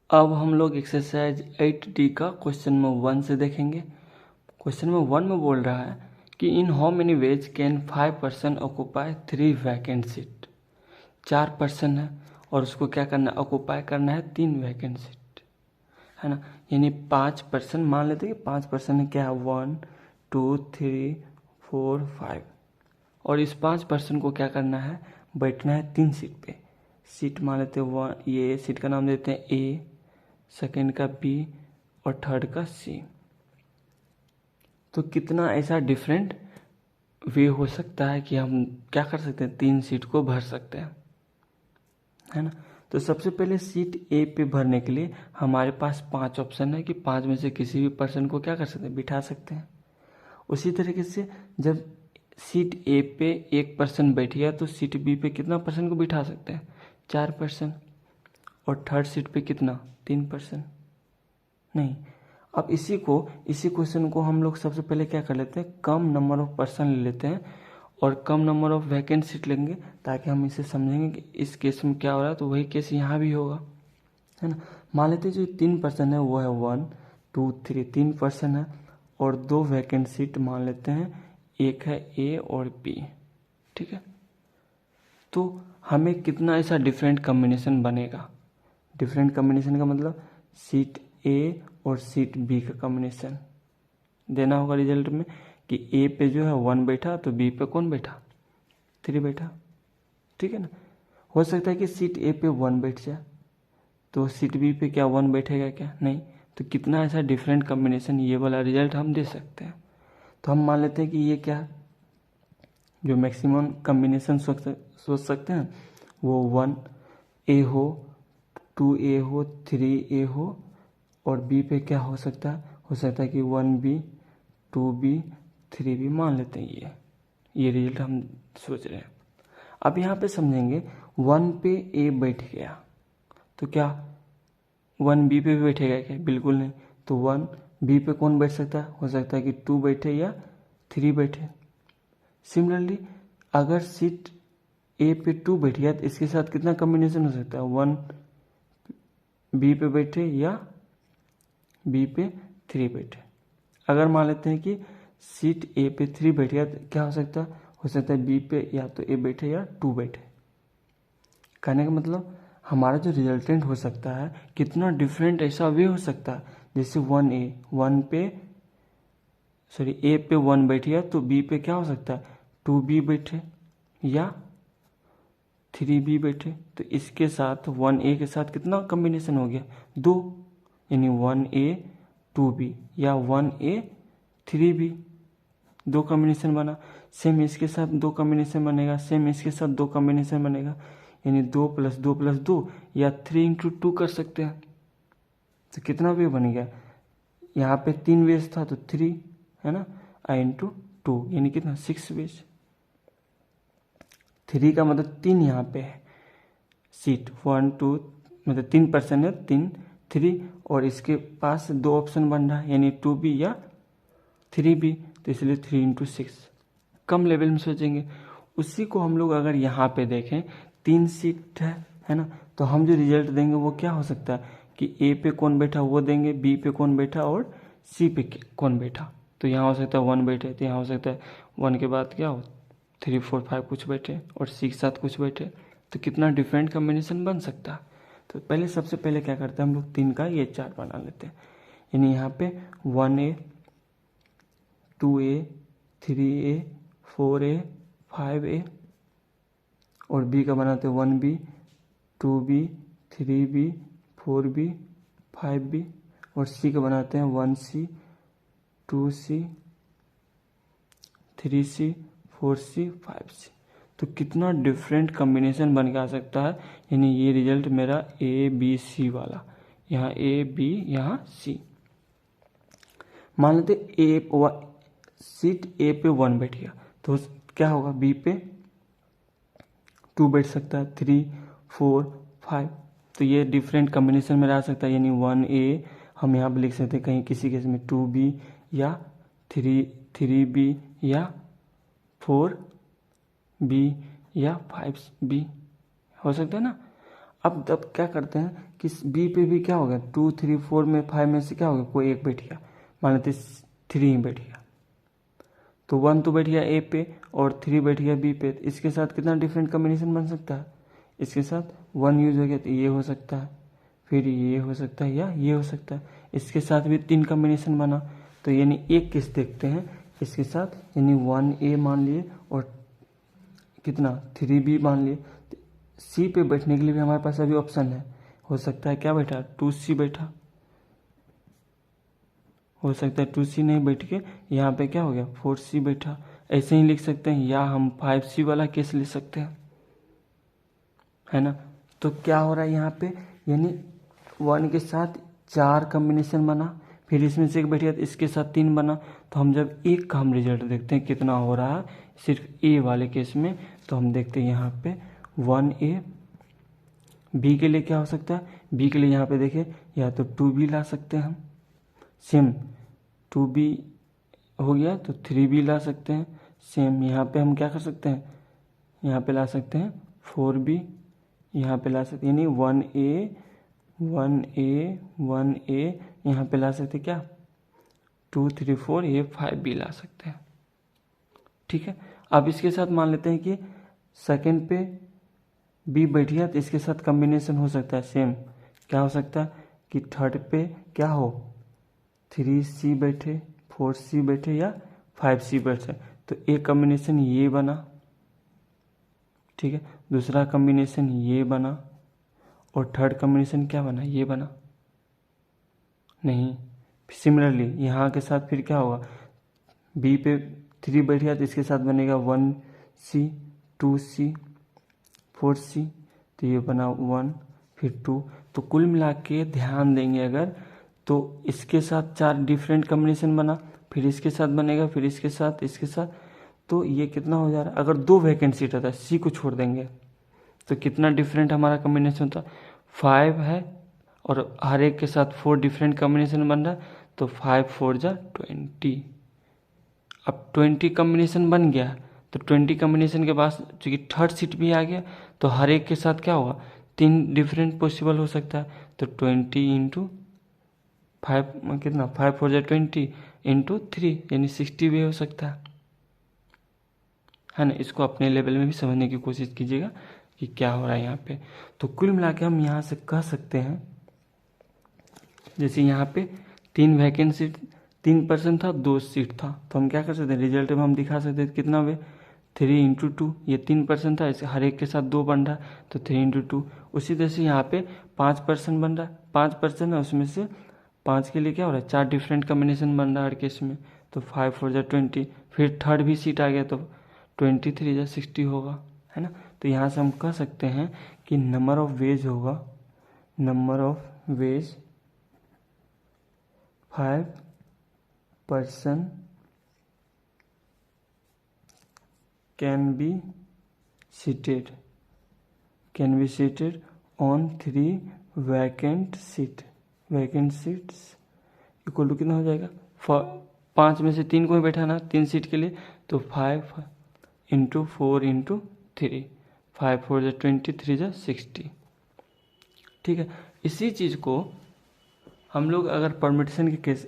अब हम लोग एक्सरसाइज 8D का क्वेश्चन नंबर 1 से देखेंगे। क्वेश्चन नंबर 1 में बोल रहा है कि in how many ways can 5 person occupy 3 vacant seat. 4 person है और उसको क्या करना है, ऑक्यूपाई करना है 3 वैकेंट सीट, है ना। यानी 5 पर्सन, मान लेते हैं कि 5 पर्सन है, क्या है 1 2 3 4 5, और इस 5 पर्सन को क्या करना है, बैठना है 3 सीट पे। सीट मान लेते हैं ये सीट का नाम देते हैं ए, सेकेंड का बी और थर्ड का सी। तो कितना ऐसा डिफरेंट वे हो सकता है कि हम क्या कर सकते हैं, 3 सीट को भर सकते हैं, है ना। तो सबसे पहले सीट ए पे भरने के लिए हमारे पास 5 ऑप्शन है कि 5 में से किसी भी पर्सन को क्या कर सकते हैं, बिठा सकते हैं। उसी तरीके से जब सीट ए पे 1 पर्सन बैठ गया तो सीट बी पे कितना पर्सन को बिठा सकते हैं, 4 पर्सन, और थर्ड सीट पे कितना, 3 पर्सन। नहीं, अब इसी क्वेश्चन को हम लोग सबसे पहले क्या कर लेते हैं, कम नंबर ऑफ पर्सन ले लेते हैं और कम नंबर ऑफ वैकेंट सीट लेंगे, ताकि हम इसे समझेंगे कि इस केस में क्या हो रहा है। तो वही केस यहाँ भी होगा, है ना। मान लेते हैं जो 3 पर्सन है वो है 1 2 3, 3 पर्सन है और 2 वैकेंट सीट मान लेते हैं, एक है ए और बी, ठीक है। तो हमें कितना ऐसा डिफरेंट कॉम्बिनेशन बनेगा। डिफरेंट कॉम्बिनेशन का मतलब सीट ए और सीट बी का कॉम्बिनेशन देना होगा रिजल्ट में, कि ए पे जो है 1 बैठा तो बी पे कौन बैठा, 3 बैठा, ठीक है ना। हो सकता है कि सीट ए पे 1 बैठ जाए तो सीट बी पे क्या 1 बैठेगा क्या, नहीं। तो कितना ऐसा डिफरेंट कॉम्बिनेशन, ये वाला रिजल्ट हम दे सकते हैं। तो हम मान लेते हैं कि ये क्या, जो मैक्सिमम कॉम्बिनेशन सोच सकते हैं वो 1A हो, 2A हो, 3A हो, और बी पे क्या हो सकता है, कि 1B 2B 3B मान लेते हैं। ये रिजल्ट हम सोच रहे हैं। अब यहाँ पे समझेंगे 1 पे ए बैठ गया तो क्या 1B पे भी बैठेगा क्या, बिल्कुल नहीं। तो 1B पे कौन बैठ सकता है, हो सकता है कि 2 बैठे या 3 बैठे। सिमिलरली अगर सीट ए पे 2 बैठ गया तो इसके साथ कितना कॉम्बिनेशन हो सकता है, 1 बी पे बैठे या बी पे 3 बैठे। अगर मान लेते हैं कि सीट ए पे 3 बैठ गया तो क्या हो सकता है, बी पे या तो ए बैठे या 2 बैठे। कहने का मतलब हमारा जो रिजल्टेंट हो सकता है कितना डिफरेंट ऐसा वे हो सकता है। जैसे 1 पे ए पे 1 बैठ गया तो बी पे क्या हो सकता है, 2B बैठे या 3B बैठे। तो इसके साथ 1A के साथ कितना कॉम्बिनेशन हो गया, 2, यानी 1A 2B या 1A 3B, 2 कॉम्बिनेशन बना। सेम इसके साथ 2 कॉम्बिनेशन बनेगा, सेम इसके साथ 2 कॉम्बिनेशन बनेगा, यानी 2 + 2 + 2 या 3 × 2 कर सकते हैं। तो कितना वे बन गया, यहाँ पे 3 वेज था तो 3, है ना, × 2 यानी कितना 6 वेज। 3 का मतलब 3 यहाँ पे है सीट, 1 2 मतलब 3 पर्सन है, 3 और इसके पास 2 ऑप्शन बन रहा है, यानी 2B या 3B, तो इसलिए 3 × 6 कम लेवल में सोचेंगे। उसी को हम लोग अगर यहाँ पे देखें 3 सीट है ना, तो हम जो रिजल्ट देंगे वो क्या हो सकता है कि ए पे कौन बैठा वो देंगे, बी पे कौन बैठा और सी पे कौन बैठा। तो यहाँ हो सकता है 1 बैठे, तो यहाँ हो सकता है 1 के बाद क्या हो 3 4 5 कुछ बैठे और सी के साथ कुछ बैठे। तो कितना डिफरेंट कॉम्बिनेशन बन सकता है। तो पहले सबसे पहले क्या करते हैं हम लोग 3 का ये चार्ट बना लेते हैं। यानी यहाँ पे 1A 2A 3A 4A 5A और B का बनाते हैं 1B 2B 3B 4B 5B और C का बनाते हैं 1C 2C 3C 4C 5C। तो कितना डिफरेंट कॉम्बिनेशन बन के आ सकता है। यानी ये रिजल्ट मेरा ABC वाला, यहाँ AB यहाँ C। मान लेते सीट ए पे 1 बैठ गया तो क्या होगा, बी पे 2 बैठ सकता है, 3 4 5। तो ये डिफरेंट कॉम्बिनेशन में आ सकता है, यानी 1A हम यहाँ पे लिख सकते हैं, कहीं किसी केस में 2B या 3B या 4B या 5B हो सकता है ना। अब तब क्या करते हैं कि बी पे भी क्या हो गया, 2 3 4 में 5 में से क्या हो गया, कोई एक बैठ गया, मान लेते 3 ही बैठ गया, तो 1 तो बैठ गया ए पे और 3 बैठ गया बी पे। इसके साथ कितना डिफरेंट कॉम्बिनेशन बन सकता है, इसके साथ 1 यूज हो गया तो ये हो सकता है, फिर ये हो सकता है या ये हो सकता है। इसके साथ भी 3 कॉम्बिनेशन बना, तो यानी एक केस देखते हैं इसके साथ, यानी 1A मान लिए और कितना 3B मान लिए। सी पे बैठने के लिए भी हमारे पास अभी ऑप्शन है, हो सकता है क्या बैठा 2C बैठा, हो सकता है 2C नहीं बैठ के यहाँ पे क्या हो गया 4C बैठा, ऐसे ही लिख सकते हैं, या हम 5C वाला केस ले सकते हैं, है ना। तो क्या हो रहा है यहाँ पे, यानी 1 के साथ 4 कॉम्बिनेशन बना, फिर इसमें से एक बैठ गया तो इसके साथ 3 बना। तो हम जब एक का हम रिजल्ट देखते हैं कितना हो रहा है सिर्फ ए वाले केस में, तो हम देखते हैं यहाँ पे 1A। बी के लिए क्या हो सकता है, बी के लिए यहाँ पे देखिए या तो 2B ला सकते हैं हम, सेम 2B हो गया तो 3B ला सकते हैं, सेम यहाँ पे हम क्या कर सकते हैं, यहाँ पे ला सकते हैं 4B, यहाँ पे ला सकते हैं, यानी 1A यहाँ पे ला सकते क्या 2 3 4, ये 5B ला सकते हैं, ठीक है। अब इसके साथ मान लेते हैं कि सेकंड पे बी बैठ गया तो इसके साथ कॉम्बिनेशन हो सकता है सेम, क्या हो सकता है कि थर्ड पे क्या हो 3C बैठे, 4C बैठे या 5C बैठे, तो एक कॉम्बिनेशन ये बना, ठीक है, दूसरा कॉम्बिनेशन ये बना और थर्ड कॉम्बिनेशन क्या बना, ये बना नहीं। सिमिलरली यहाँ के साथ फिर क्या होगा, बी पे 3 बैठ गया तो इसके साथ बनेगा 1C 2C 4C, तो ये बना 1 फिर 2। तो कुल मिला के ध्यान देंगे अगर, तो इसके साथ 4 डिफरेंट कॉम्बिनेशन बना, फिर इसके साथ बनेगा, फिर इसके साथ, तो ये कितना हो जा रहा है। अगर 2 वैकेंट सीट होता है, सी को छोड़ देंगे, तो कितना डिफरेंट हमारा कॉम्बिनेशन होता है, 5 है और हर एक के साथ 4 डिफरेंट कॉम्बिनेशन बन रहा है, तो 5 4 जा 20। अब 20 कॉम्बिनेशन बन गया, तो 20 कॉम्बिनेशन के बाद चूँकि थर्ड सीट भी आ गया, तो हर एक के साथ क्या होगा 3 डिफरेंट पॉसिबल हो सकता है, तो 20 इंटू 5 कितना 5 4 जा 20 इंटू 3 यानी 60 भी हो सकता है ना। इसको अपने लेवल में भी समझने की कोशिश कीजिएगा कि क्या हो रहा है यहाँ पे। तो कुल मिला के हम यहाँ से कह सकते हैं, जैसे यहाँ पे 3 वैकेंसी 3% था, 2 सीट था, तो हम क्या कर सकते हैं रिजल्ट में हम दिखा सकते हैं कितना वे 3 इंटू 2, ये 3% था, इसे हर एक के साथ 2 बन रहा है तो 3 इंटू 2। उसी तरह से यहाँ पे 5% बन रहा है, 5% है उसमें से 5 के लिए क्या हो रहा है 4 डिफरेंट कॉम्बिनेशन बन रहा है हर केस में, तो 5 4 जा 20, फिर थर्ड भी सीट आ गया तो 23 जा 60 होगा, है ना। तो यहाँ से हम कह सकते हैं कि नंबर ऑफ वेज होगा, number of ways 5% can be seated on 3 vacant seats equal to कितना हो जाएगा, 5 में से 3 को ही बैठाना 3 सीट के लिए, तो 5 इंटू 4 इंटू 3, 5 4 जा 20, 3 जा 60, ठीक है। इसी चीज़ को हम लोग अगर परमिटेशन के केस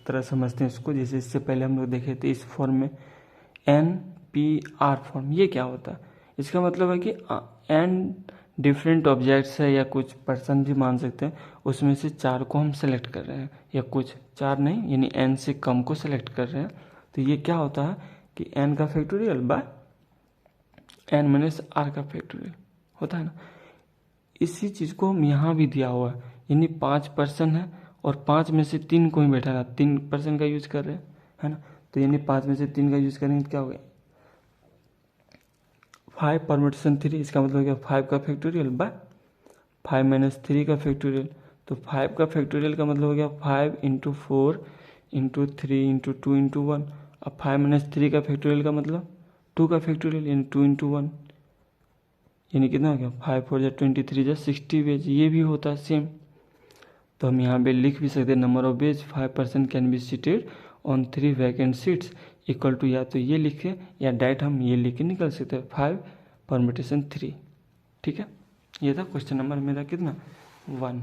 तरह समझते हैं इसको, जैसे इससे पहले हम लोग देखे थे इस फॉर्म में NPR फॉर्म, ये क्या होता है, इसका मतलब है कि n डिफरेंट ऑब्जेक्ट्स है या कुछ पर्सन भी मान सकते हैं, उसमें से 4 को हम सेलेक्ट कर रहे हैं, या कुछ 4 नहीं यानी n से कम को सेलेक्ट कर रहे हैं, तो ये क्या होता है कि n का factorial by n minus r का फैक्टोरियल होता है ना। इसी चीज़ को हम यहाँ भी दिया हुआ है, यानी 5% है और 5 में से 3 को ही बैठा रहा, 3% का यूज कर रहे हैं, है ना। तो यानी 5 में से 3 का यूज करेंगे तो क्या हो गया 5 परम्यूटेशन 3, इसका मतलब क्या 5 का फैक्टोरियल बाय 5 माइनस 3 का फैक्टोरियल, तो 5 का फैक्टोरियल का मतलब हो गया 5 इंटू 4 इंटू 3 इंटू 2 इंटू 1। अब 5 माइनस 3 का फैक्टोरियल का मतलब 2 का फैक्टोरियल यानी 2 इंटू 1, यानी कितना हो गया 5 4 जा 23 जा 60 वेज, ये भी होता है सेम। तो हम यहाँ पे लिख भी सकते हैं number of ways 5% can be seated on 3 vacant seats equal to, या तो ये लिखे या डायरेक्ट हम ये लिख के निकल सकते हैं 5 परम्यूटेशन 3, ठीक है। ये था क्वेश्चन नंबर मेरा कितना 1।